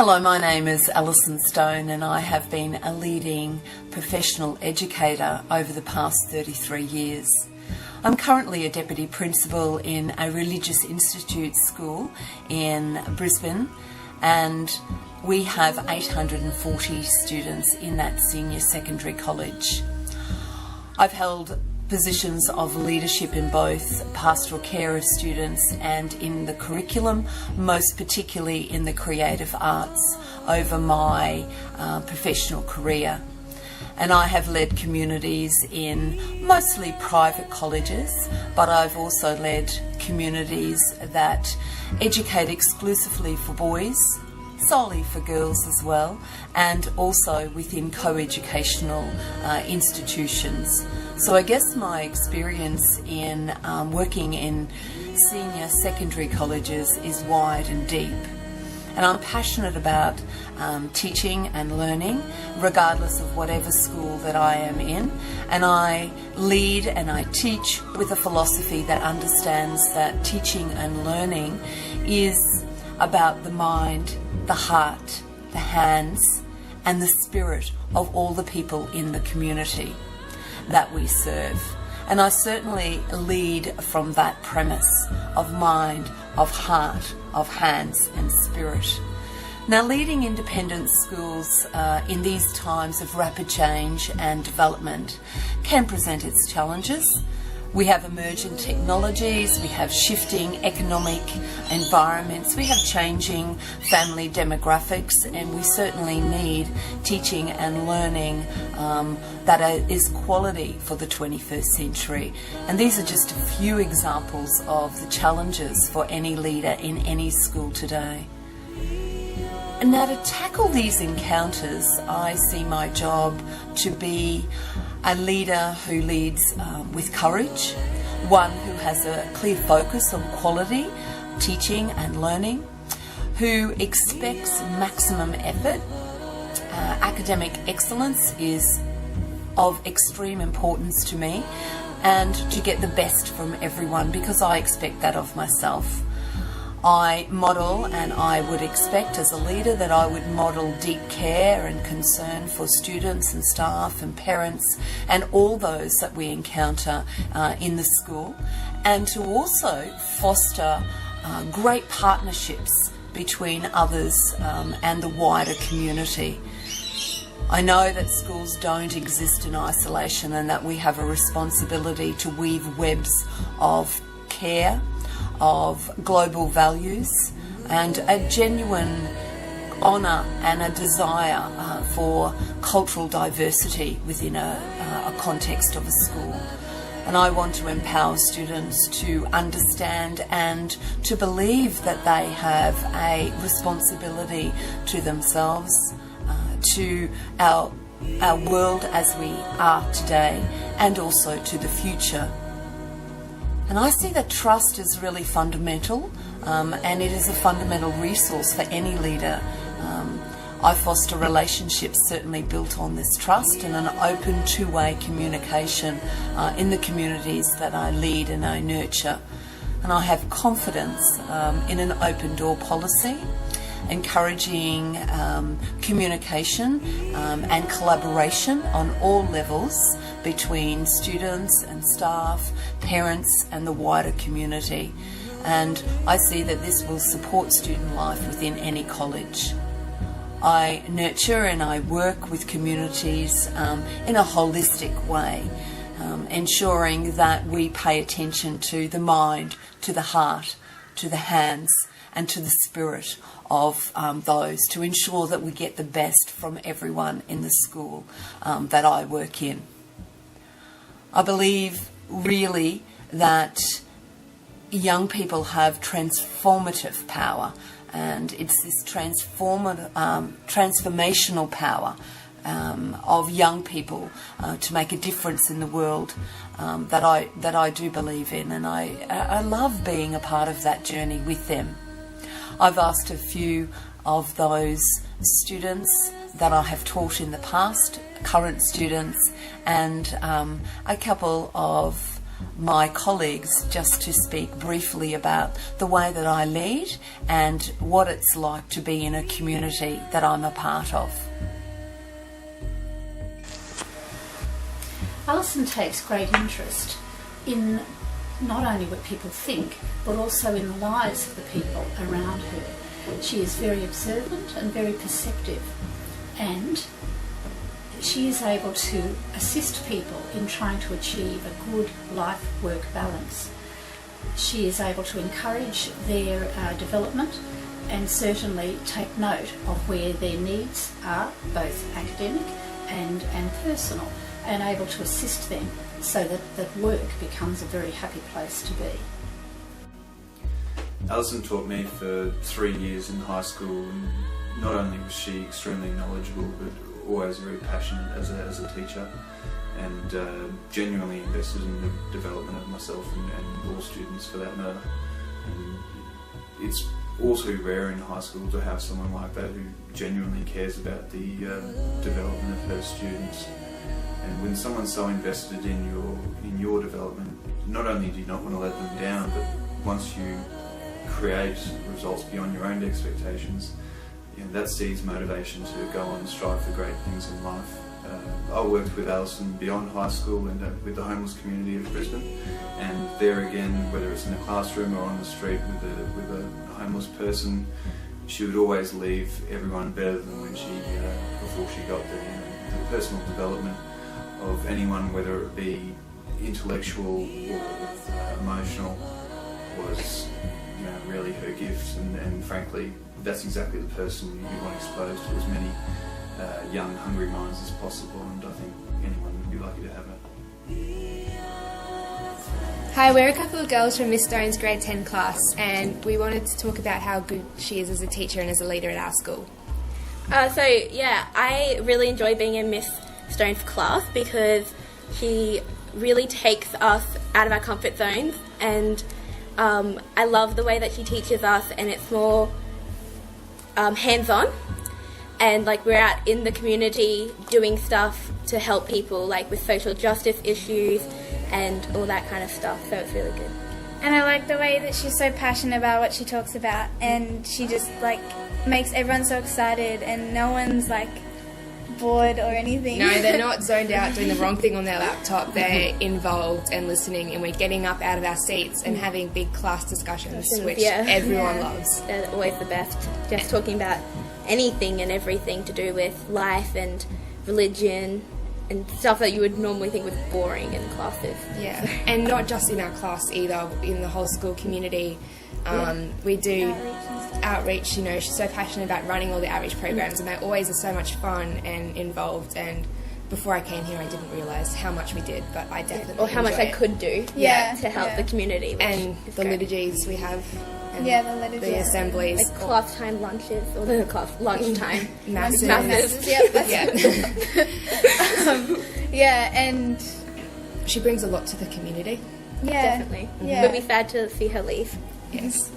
Hello, my name is Alison and I have been a leading professional educator over the past 33 years. I'm currently a Deputy Principal in a religious institute school in Brisbane, and we have 840 students in that senior secondary college. I've held positions of leadership in both pastoral care of students and in the curriculum, most particularly in the creative arts over my professional career. And I have led communities in mostly private colleges, but I've also led communities that educate exclusively for boys, solely for girls as well, and also within co-educational institutions. So I guess my experience in working in senior secondary colleges is wide and deep. And I'm passionate about teaching and learning, regardless of whatever school that I am in. And I lead and I teach with a philosophy that understands that teaching and learning is about the mind, the heart, the hands, and the spirit of all the people in the community that we serve. And I certainly lead from that premise of mind, of heart, of hands and spirit. Now, leading independent schools in these times of rapid change and development can present its challenges. We have emerging technologies, we have shifting economic environments, we have changing family demographics, and we certainly need teaching and learning that is quality for the 21st century. And these are just a few examples of the challenges for any leader in any school today. And now, to tackle these encounters, I see my job to be a leader who leads with courage, one who has a clear focus on quality, teaching and learning, who expects maximum effort. Academic excellence is of extreme importance to me, and to get the best from everyone, because I expect that of myself. I model, and I would expect as a leader that I would model deep care and concern for students and staff and parents and all those that we encounter in the school, and to also foster great partnerships between others and the wider community. I know that schools don't exist in isolation, and that we have a responsibility to weave webs of care, of global values, and a genuine honour and a desire for cultural diversity within a context of a school. And I want to empower students to understand and to believe that they have a responsibility to themselves, to our world as we are today, and also to the future. And I see that trust is really fundamental, and it is a fundamental resource for any leader. I foster relationships certainly built on this trust and an open two-way communication in the communities that I lead and I nurture. And I have confidence in an open door policy, encouraging communication and collaboration on all levels between students and staff, parents and the wider community. And I see that this will support student life within any college. I nurture and I work with communities in a holistic way, ensuring that we pay attention to the mind, to the heart, to the hands and to the spirit of those, to ensure that we get the best from everyone in the school that I work in. I believe really that young people have transformative power, and it's this transformational power of young people to make a difference in the world that I do believe in, and I love being a part of that journey with them. I've asked a few of those students that I have taught in the past, current students, and a couple of my colleagues just to speak briefly about the way that I lead and what it's like to be in a community that I'm a part of. Alison takes great interest in not only what people think, but also in the lives of the people around her. She is very observant and very perceptive, and she is able to assist people in trying to achieve a good life-work balance. She is able to encourage their development and certainly take note of where their needs are, both academic and personal, and able to assist them so that work becomes a very happy place to be. Alison taught me for 3 years in high school, and not only was she extremely knowledgeable but always very passionate as a teacher, and genuinely invested in the development of myself and all students for that matter. And it's all too rare in high school to have someone like that who genuinely cares about the development of her students. And when someone's so invested in your development, not only do you not want to let them down, but once you create results beyond your own expectations, that seeds motivation to go on and strive for great things in life. I worked with Alison beyond high school and with the homeless community of Brisbane, and there again, whether it's in a classroom or on the street with a homeless person, she would always leave everyone better than when before she got there. The personal development of anyone, whether it be intellectual or emotional, was really her gift, and frankly that's exactly the person you want exposed to as many young hungry minds as possible, and I think anyone would be lucky to have it. Hi, we're a couple of girls from Miss Stone's grade 10 class, and we wanted to talk about how good she is as a teacher and as a leader at our school. I really enjoy being in Miss Stone's class because she really takes us out of our comfort zones, and I love the way that she teaches us, and it's more hands-on, and we're out in the community doing stuff to help people with social justice issues and all that kind of stuff, so it's really good. And I like the way that she's so passionate about what she talks about, and she just makes everyone so excited, and no one's bored or anything. No, they're not zoned out doing the wrong thing on their laptop. They're involved and listening, and we're getting up out of our seats and having big class discussions, which everyone loves. They're always the best, just talking about anything and everything to do with life and religion and stuff that you would normally think was boring in classes. Yeah, and not just in our class either, in the whole school community. We do outreach, she's so passionate about running all the outreach programs, and they always are so much fun and involved, and before I came here I didn't realise how much we did, but I definitely or how much I could do to help the community, and the liturgies we have, and the liturgies, the assemblies, class time lunches, or the class lunchtime masses. And she brings a lot to the community. Yeah, definitely. It would be sad to see her leave. Yes.